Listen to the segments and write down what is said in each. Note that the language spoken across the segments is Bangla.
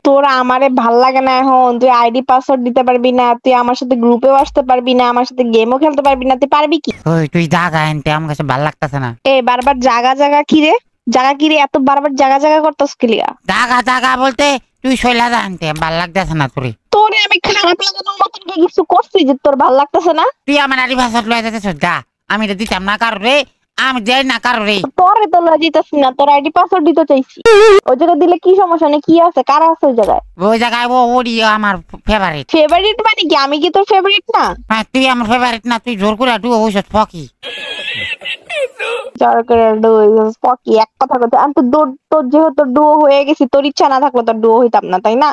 তোর আমারে ভাল লাগে না এখন, তুই আইডি পাসওয়ার্ড দিতে পারবি না, তুই আমার সাথে গ্রুপেও আসতে পারবি না, আমার সাথে গেমও খেলতে পারবি না, তুই পারবি কি? ওই তুই জাগা এনতে আমার কাছে ভাল লাগতেছে না। এ বারবার জাগা জাগা কিরে, জাগা কিরে, এত বারবার জাগা জাগা করতেছ কি লিগা? জাগা জাগা বলতে তুই শৈলা যা এনতে ভাল লাগতেছে না তোরে। তোরে আমি খারাপ লাগানোর মতন কি কিছু করছি যে তোর ভাল লাগতেছে না? তুই আমার আইডি পাসওয়ার্ড লয়ে যেতেছ যা, আমি তো দিতাম না কারো রে, আমি দেই না কারো রে। তোরে তো লয়ে দিতেছি না, তোর আইডি পাসওয়ার্ড দিতে চাইছি। ওই জায়গায় দিলে কি সমস্যা নেই, কি আছে, কারা আছে ওই জায়গায়? ওই জায়গায় ওরি আমার ফেভারিট। ফেভারিট মানে কি, আমি কি তোর ফেভারিট না? হ্যাঁ তুই আমার ফেভারিট না, তুই জোর করে ডু ওইসব ফকি। জোর করে পকি এক কথা কথা, আমি তো তোর যেহেতু ডুও হয়ে গেছি, তোর ইচ্ছা না থাকলে তোর ডুও হইতাম না, তাই না?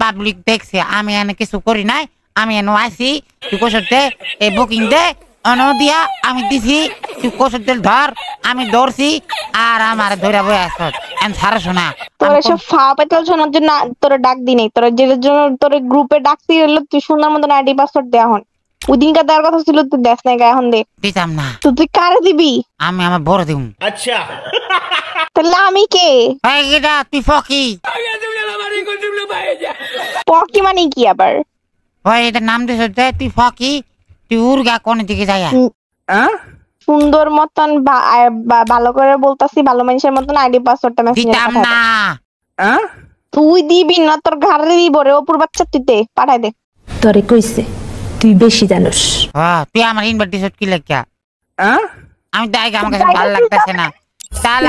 পাবলিক দেখছে আমি এনে কিছু করি নাই, আমি এনে আইসি, তুই কোসর দে এই বুকিং দে অন দিয়া আমি দিছি, তুই কোসর দিল ধর, আমি ধরছি আর আমার ধরে বই আস এন সারা শোনা। তোর এসব পেতাল শোনার জন্য তোরে ডাক দি নাই, তোর যেটার জন্য তোর গ্রুপে ডাকছি হলো তুই সুন্দর মতন আইডি পাসওয়ার্ড দেয়া হন। ওই দিনকার দেওয়ার কথা ছিল, তুই দেখ না, এখন দে। দিতাম না। তুই কারে দিবি? আমি আমার বড় দিব। আচ্ছা তাহলে আমি কে? তুই ফকি। পকি মানে কি আবার? ওই এটা নাম দিছ দে, তুই ফকি, তুই উর্গা কোন দিকে যাইয়া। সুন্দর মতন ভালো করে বলতাছি, ভালো মানুষের মতন আইডি পাসওয়ার্ডটা মেসেজে দিতাম না। তুই দিবি না, তোর ঘরে দিব রে, অপুর বাচ্চা, তুই দে, পাঠাই দে। তোরে কইছে তুই বেশি জানোস। তুই আমার ইনভাইট দিছ কি লাগিয়া? আমি দাইগা, আমার কাছে ভালো লাগতেছে না। তাহলে